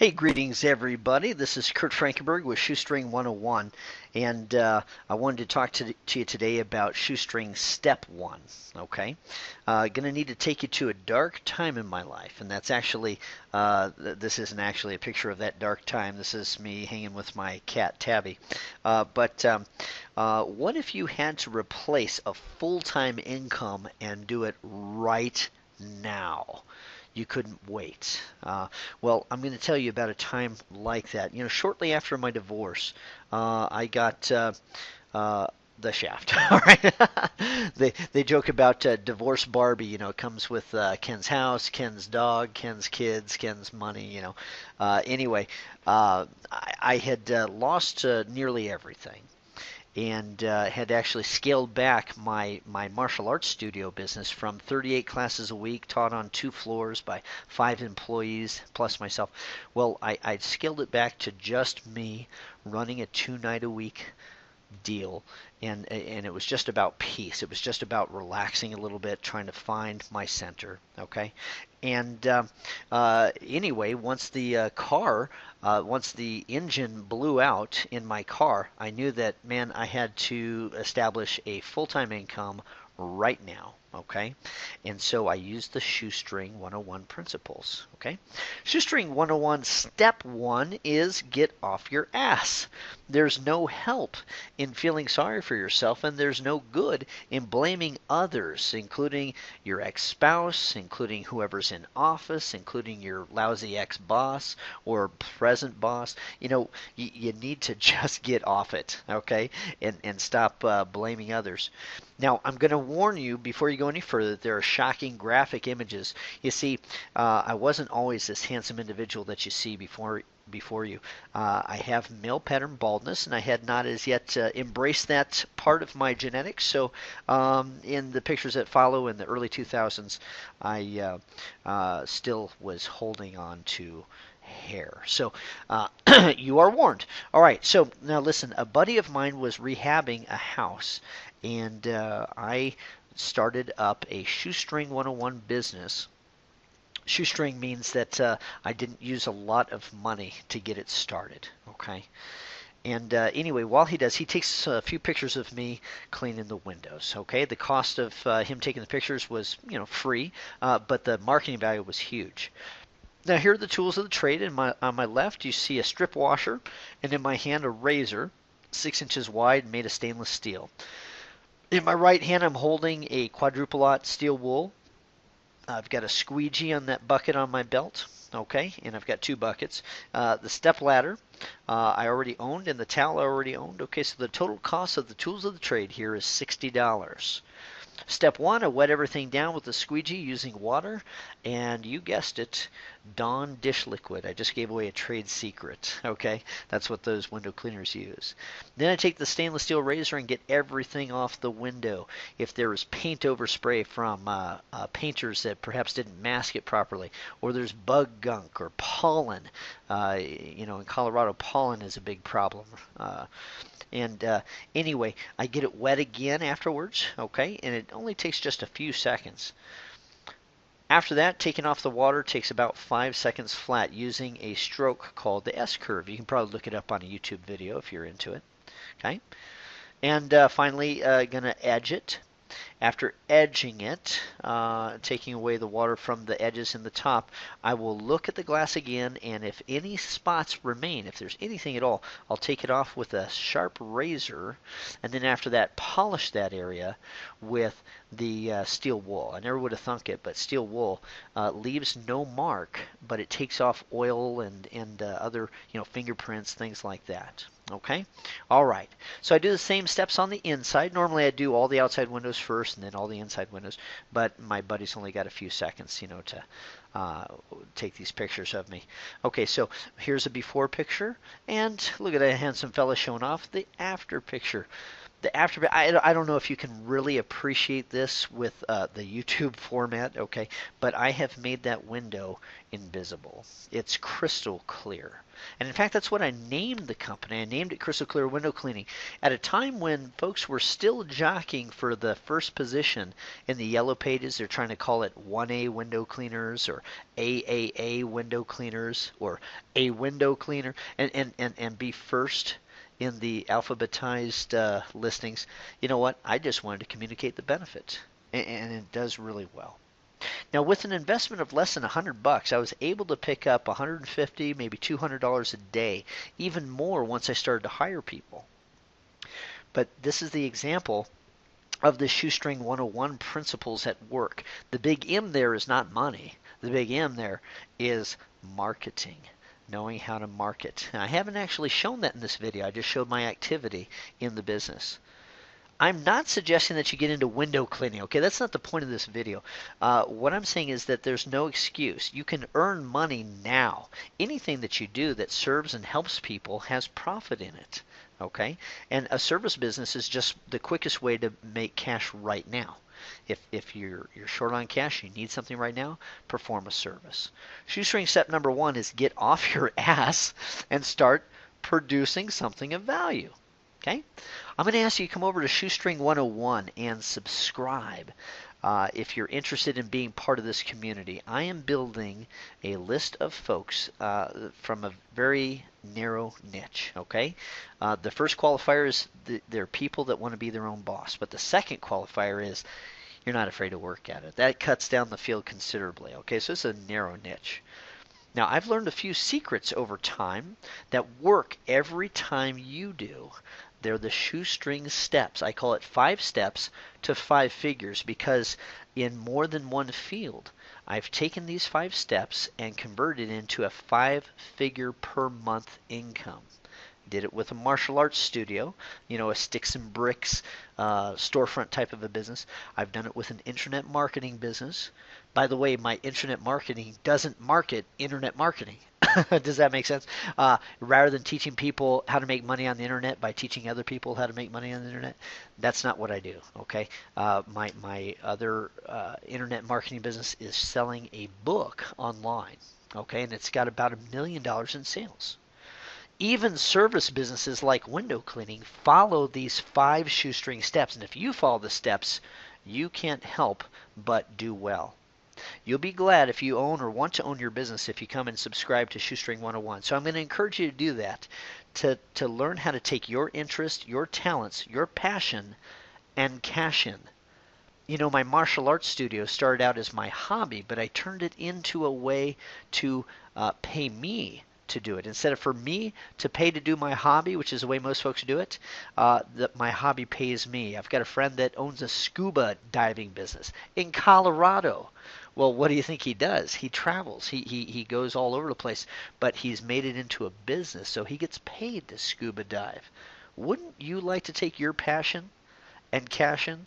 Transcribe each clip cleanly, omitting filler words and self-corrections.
Hey, greetings everybody. This is Kurt Frankenberg with Shoestring101, and I wanted to talk to you today about shoestring step one. Okay, gonna need to take you to a dark time in my life, and that's actually this isn't actually a picture of that dark time. This is me hanging with my cat Tabby. But what if you had to replace a full-time income and do it right now? You couldn't wait. Well, I'm going to tell you about a time like that. You know, shortly after my divorce, I got uh, the shaft. All right. They joke about divorce Barbie. You know, it comes with Ken's house, Ken's dog, Ken's kids, Ken's money. Anyway, I had lost nearly everything and had actually scaled back my martial arts studio business from 38 classes a week taught on 2 floors by 5 employees plus myself. Well, I'd scaled it back to just me running a 2 night a week deal, and it was just about peace. It was just about relaxing a little bit, trying to find my center. Okay, and anyway, once the engine blew out in my car, I knew that, man, I had to establish a full-time income right now. Okay, and so I used the Shoestring 101 principles. Okay, Shoestring 101 step one is get off your ass. There's no help in feeling sorry for yourself, and there's no good in blaming others, including your ex-spouse, including whoever's in office, including your lousy ex-boss or present boss. You need to just get off it, okay, and stop blaming others. Now, I'm going to warn you before you go any further that there are shocking graphic images. You see, I wasn't always this handsome individual that you see before you. I have male pattern baldness, and I had not as yet embraced that part of my genetics. So, in the pictures that follow in the early 2000s, I still was holding on to hair. So, you are warned. All right. So now listen. A buddy of mine was rehabbing a house, and I started up a Shoestring 101 business. Shoestring means that I didn't use a lot of money to get it started. Okay. And anyway, while he takes a few pictures of me cleaning the windows. Okay, the cost of him taking the pictures was, free, but the marketing value was huge. Now here are the tools of the trade. On my left, you see a strip washer, and in my hand a razor, 6 inches wide, made of stainless steel. In my right hand, I'm holding a quadruple-aught steel wool. I've got a squeegee on that bucket on my belt, okay, and I've got 2 buckets. The step ladder I already owned, and the towel I already owned. Okay, so the total cost of the tools of the trade here is $60. Step one, I wet everything down with the squeegee using water, and you guessed it, Dawn dish liquid. I just gave away a trade secret, okay? That's what those window cleaners use. Then I take the stainless steel razor and get everything off the window. If there is paint overspray from painters that perhaps didn't mask it properly, or there's bug gunk or pollen, in Colorado, pollen is a big problem. And anyway, I get it wet again afterwards, okay, and it only takes just a few seconds. After that, taking off the water takes about 5 seconds flat using a stroke called the S-curve. You can probably look it up on a YouTube video if you're into it, okay? And finally, going to edge it. After edging it, taking away the water from the edges and the top, I will look at the glass again, and if any spots remain, if there's anything at all, I'll take it off with a sharp razor, and then after that, polish that area with the steel wool. I never would have thunk it, but steel wool leaves no mark, but it takes off oil and other fingerprints, things like that. Okay, all right. So I do the same steps on the inside. Normally I do all the outside windows first and then all the inside windows, but my buddy's only got a few seconds, to take these pictures of me. Okay, so here's a before picture, and look at that handsome fella showing off the after picture. The after, I don't know if you can really appreciate this with the YouTube format, okay, but I have made that window invisible. It's crystal clear. And in fact, that's what I named the company. I named it Crystal Clear Window Cleaning at a time when folks were still jockeying for the first position in the yellow pages. They're trying to call it 1A window cleaners or AAA window cleaners or a window cleaner and be first in the alphabetized listings. You know what? I just wanted to communicate the benefit, and it does really well. Now, with an investment of less than $100, I was able to pick up $150, maybe $200 a day, even more once I started to hire people. But this is the example of the Shoestring 101 principles at work. The big M there is not money. The big M there is marketing. Knowing how to market. And I haven't actually shown that in this video. I just showed my activity in the business. I'm not suggesting that you get into window cleaning, okay? That's not the point of this video. What I'm saying is that there's no excuse. You can earn money now. Anything that you do that serves and helps people has profit in it, okay? And a service business is just the quickest way to make cash right now. If you're short on cash, you need something right now, perform a service. Shoestring step number 1 is get off your ass and start producing something of value. Okay? I'm going to ask you to come over to Shoestring101 and subscribe if you're interested in being part of this community. I am building a list of folks from a very narrow niche. Okay? The first qualifier is they're people that want to be their own boss. But the second qualifier is you're not afraid to work at it. That cuts down the field considerably. Okay? So it's a narrow niche. Now, I've learned a few secrets over time that work every time you do. They're the shoestring steps. I call it 5 steps to 5 figures because in more than one field, I've taken these 5 steps and converted into a 5-figure per month income. Did it with a martial arts studio, a sticks and bricks storefront type of a business. I've done it with an internet marketing business. By the way, my internet marketing doesn't market internet marketing. Does that make sense? Rather than teaching people how to make money on the internet by teaching other people how to make money on the internet, that's not what I do. Okay, my other internet marketing business is selling a book online. Okay, and it's got about $1 million in sales. Even service businesses like window cleaning follow these 5 shoestring steps, and if you follow the steps, you can't help but do well. You'll be glad if you own or want to own your business if you come and subscribe to Shoestring 101. So I'm going to encourage you to do that, to learn how to take your interest, your talents, your passion, and cash in. My martial arts studio started out as my hobby, but I turned it into a way to pay me to do it. Instead of for me to pay to do my hobby, which is the way most folks do it, my hobby pays me. I've got a friend that owns a scuba diving business in Colorado. Well, what do you think he does? He travels. He goes all over the place, but he's made it into a business, so he gets paid to scuba dive. Wouldn't you like to take your passion and cash in?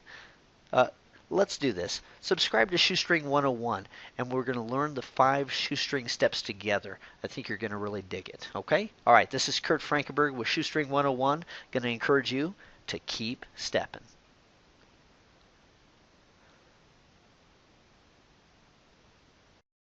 Let's do this. Subscribe to Shoestring 101, and we're going to learn the 5 shoestring steps together. I think you're going to really dig it. Okay? All right, this is Kurt Frankenberg with Shoestring 101. Going to encourage you to keep stepping.